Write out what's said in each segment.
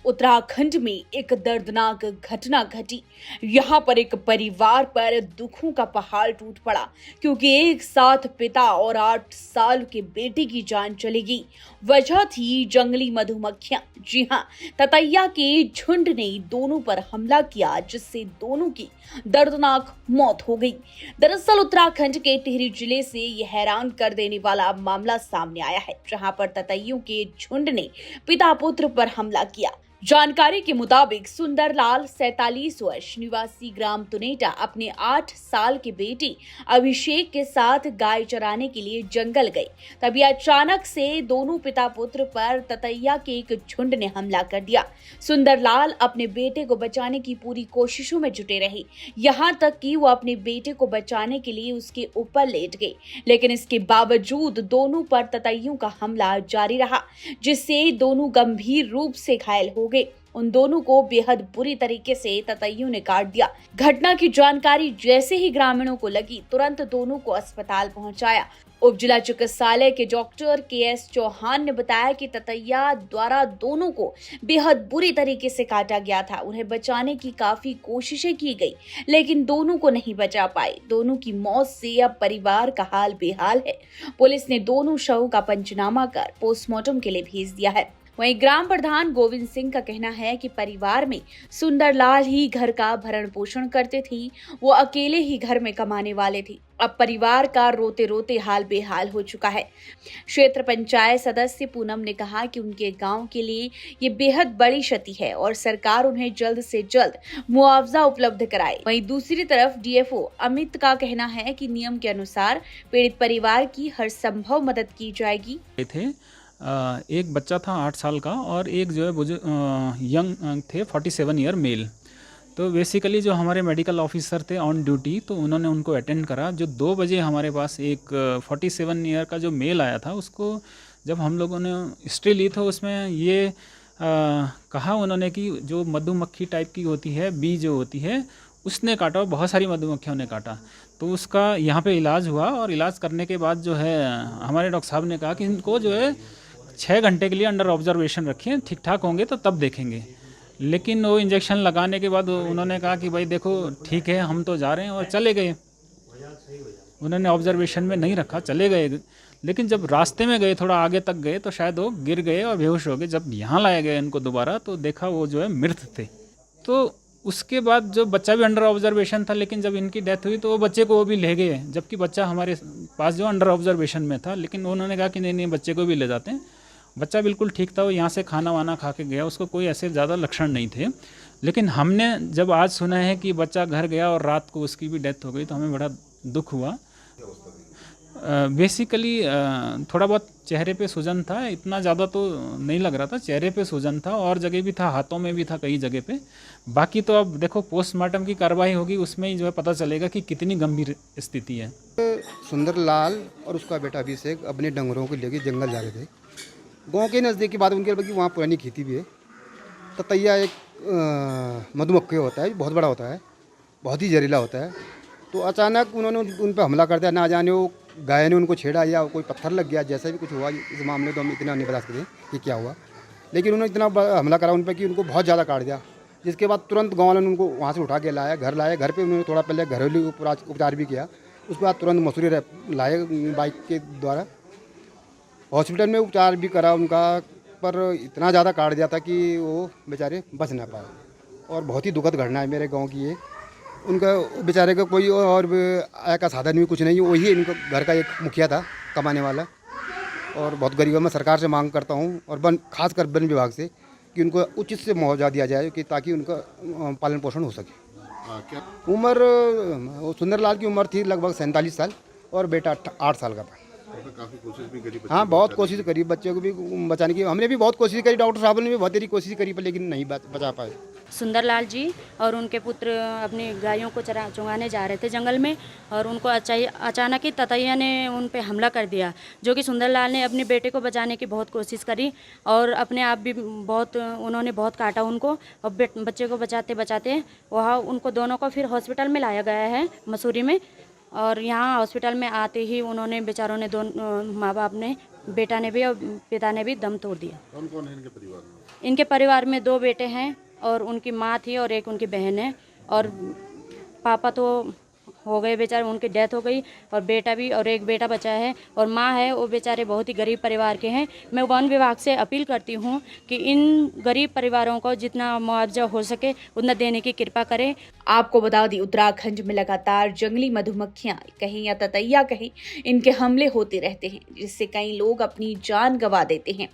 उत्तराखंड में एक दर्दनाक घटना घटी। यहाँ पर एक परिवार पर दुखों का पहाड़ टूट पड़ा क्योंकि एक साथ पिता और 8 साल के बेटे की जान चली गई। वजह थी जंगली मधुमक्खियां। जी हाँ, ततैया के झुंड ने दोनों पर हमला किया जिससे दोनों की दर्दनाक मौत हो गई। दरअसल उत्तराखंड के टिहरी जिले से यह हैरान कर देने वाला मामला सामने आया है, जहां पर ततैयों के झुंड ने पिता पुत्र पर हमला किया। जानकारी के मुताबिक सुंदरलाल 47 वर्ष निवासी ग्राम तुनेटा अपने 8 साल के बेटे अभिषेक के साथ गाय चराने के लिए जंगल गए। तभी अचानक से दोनों पिता पुत्र पर ततैया के एक झुंड ने हमला कर दिया। सुंदरलाल अपने बेटे को बचाने की पूरी कोशिशों में जुटे रहे, यहाँ तक कि वो अपने बेटे को बचाने के लिए उसके ऊपर लेट गए, लेकिन इसके बावजूद दोनों पर ततैयों का हमला जारी रहा, जिससे दोनों गंभीर रूप से घायल हो गए। उन दोनों को बेहद बुरी तरीके से ततैयों ने काट दिया। घटना की जानकारी जैसे ही ग्रामीणों को लगी, तुरंत दोनों को अस्पताल पहुंचाया। उप जिला चिकित्सालय के डॉक्टर KS चौहान ने बताया कि ततैया द्वारा दोनों को बेहद बुरी तरीके से काटा गया था। उन्हें बचाने की काफी कोशिशें की गई, लेकिन दोनों को नहीं बचा पाए। दोनों की मौत से अब परिवार का हाल बेहाल है। पुलिस ने दोनों शवों का पंचनामा कर पोस्टमार्टम के लिए भेज दिया है। वहीं ग्राम प्रधान गोविंद सिंह का कहना है कि परिवार में सुंदरलाल ही घर का भरण पोषण करते थे। वो अकेले ही घर में कमाने वाले थे। अब परिवार का रोते रोते हाल बेहाल हो चुका है। क्षेत्र पंचायत सदस्य पूनम ने कहा कि उनके गांव के लिए ये बेहद बड़ी क्षति है और सरकार उन्हें जल्द से जल्द मुआवजा उपलब्ध कराए। वहीं दूसरी तरफ DFO अमित का कहना है कि नियम के अनुसार पीड़ित परिवार की हर संभव मदद की जाएगी। एक बच्चा था 8 साल का और एक जो है यंग थे 47 ईयर मेल। तो बेसिकली जो हमारे मेडिकल ऑफिसर थे ऑन ड्यूटी, तो उन्होंने उनको अटेंड करा। जो 2 बजे हमारे पास एक 47 ईयर का जो मेल आया था, उसको जब हम लोगों ने हिस्ट्री ली तो उसमें ये कहा उन्होंने कि जो मधुमक्खी टाइप की होती है, बी जो होती है, उसने काटा और बहुत सारी मधुमक्खियों ने काटा। तो उसका यहाँ पे इलाज हुआ और इलाज करने के बाद जो है हमारे डॉक्टर साहब ने कहा कि इनको जो है 6 घंटे के लिए अंडर ऑब्जर्वेशन रखें, ठीक ठाक होंगे तो तब देखेंगे। लेकिन वो इंजेक्शन लगाने के बाद उन्होंने कहा कि भाई देखो ठीक है, हम तो जा रहे हैं, और चले गए। उन्होंने ऑब्जर्वेशन में नहीं रखा, चले गए। लेकिन जब रास्ते में गए, थोड़ा आगे तक गए, तो शायद वो गिर गए और बेहोश हो गए। जब यहाँ लाया गया इनको दोबारा, तो देखा वो जो है मृत थे। तो उसके बाद जो बच्चा भी अंडर ऑब्जर्वेशन था, लेकिन जब इनकी डेथ हुई तो वो बच्चे को वो भी ले गए, जबकि बच्चा हमारे पास जो अंडर ऑब्जर्वेशन में था। लेकिन उन्होंने कहा कि नहीं, बच्चे को भी ले जाते हैं। बच्चा बिल्कुल ठीक था, वो यहाँ से खाना वाना खा के गया, उसको कोई ऐसे ज़्यादा लक्षण नहीं थे। लेकिन हमने जब आज सुना है कि बच्चा घर गया और रात को उसकी भी डेथ हो गई, तो हमें बड़ा दुख हुआ। बेसिकली थोड़ा बहुत चेहरे पे सूजन था, इतना ज़्यादा तो नहीं लग रहा था। चेहरे पे सूजन था और जगह भी था, हाथों में भी था कई जगह पे। बाकी तो अब देखो पोस्टमार्टम की कार्रवाई होगी, उसमें ही जो है पता चलेगा कि कितनी गंभीर स्थिति है। सुंदरलाल और उसका बेटा अभिषेक अपने डंगरों को लेके जंगल जा रहे थे। गांव के नज़दीक की बात उनके, बल्कि वहाँ पुरानी खेती भी है। ततैया एक मधुमक्खी होता है, बहुत बड़ा होता है, बहुत ही जहरीला होता है। तो अचानक उन्होंने उन पर हमला कर दिया। ना जाने वो गाय ने उनको छेड़ा या कोई पत्थर लग गया, जैसा भी कुछ हुआ। इस मामले तो हम इतना नहीं बता सकते कि क्या हुआ, लेकिन उन्होंने इतना हमला करा उन पर कि उनको बहुत ज़्यादा काट दिया। जिसके बाद तुरंत गाँव वालों ने उनको वहाँ से उठा के लाया, घर लाया। घर पे उन्होंने थोड़ा पहले घरेलू उपचार भी किया। उसके बाद तुरंत मसूरी लाए बाइक के द्वारा। हॉस्पिटल में उपचार भी करा उनका, पर इतना ज़्यादा काट दिया था कि वो बेचारे बच ना पाए। और बहुत ही दुखद घटना है मेरे गांव की ये। उनका बेचारे का कोई और आय का साधन भी कुछ नहीं है। वही इनका घर का एक मुखिया था, कमाने वाला। और बहुत गरीब है। मैं सरकार से मांग करता हूँ, और खासकर वन विभाग से, कि उनको उचित से मुआवजा दिया जाए, कि ताकि उनका पालन पोषण हो सके। उम्र सुंदरलाल की उम्र थी लगभग 47 साल और बेटा 8 साल का था। काफी कोशिश भी करी, हाँ बहुत कोशिश करी बच्चे को भी बचाने की। हमने भी बहुत कोशिश करी, डॉक्टर साहब ने भी बहुत देरी कोशिश करी, पर लेकिन नहीं बचा पाए। सुंदरलाल जी और उनके पुत्र अपनी गायों को चुगाने जा रहे थे जंगल में, और उनको अचानक ही ततैया ने उन पे हमला कर दिया। जो कि सुंदरलाल ने अपने बेटे को बचाने की बहुत कोशिश करी और अपने आप भी उन्होंने बहुत काटा उनको। और बच्चे को बचाते बचाते वहाँ उनको दोनों को फिर हॉस्पिटल में लाया गया है मसूरी में। और यहाँ हॉस्पिटल में आते ही उन्होंने बेचारों ने दोनों माँ बाप ने, बेटा ने भी और पिता ने भी दम तोड़ दिया। कौन कौन है इनके परिवार में? इनके परिवार में 2 बेटे हैं और उनकी माँ थी और एक उनकी बहन है, और पापा तो हो गए बेचारे, उनकी डेथ हो गई, और बेटा भी, और एक बेटा बचा है, और माँ है वो बेचारे बहुत ही गरीब परिवार के हैं। मैं वन विभाग से अपील करती हूँ कि इन गरीब परिवारों को जितना मुआवजा हो सके उतना देने की कृपा करें। आपको बता दें, उत्तराखंड में लगातार जंगली मधुमक्खियां कहीं या ततैया कहीं इनके हमले होते रहते हैं, जिससे कई लोग अपनी जान गंवा देते हैं।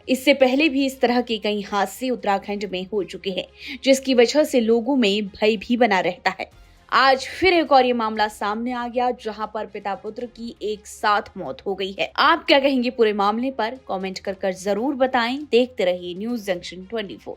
इससे पहले भी इस तरह के कई हादसे उत्तराखंड में हो चुके हैं, जिसकी वजह से लोगों में भय भी बना रहता है। आज फिर एक और ये मामला सामने आ गया, जहां पर पिता पुत्र की एक साथ मौत हो गई है। आप क्या कहेंगे पूरे मामले पर? कमेंट कर जरूर बताएं। देखते रहिए न्यूज़ जंक्शन 24।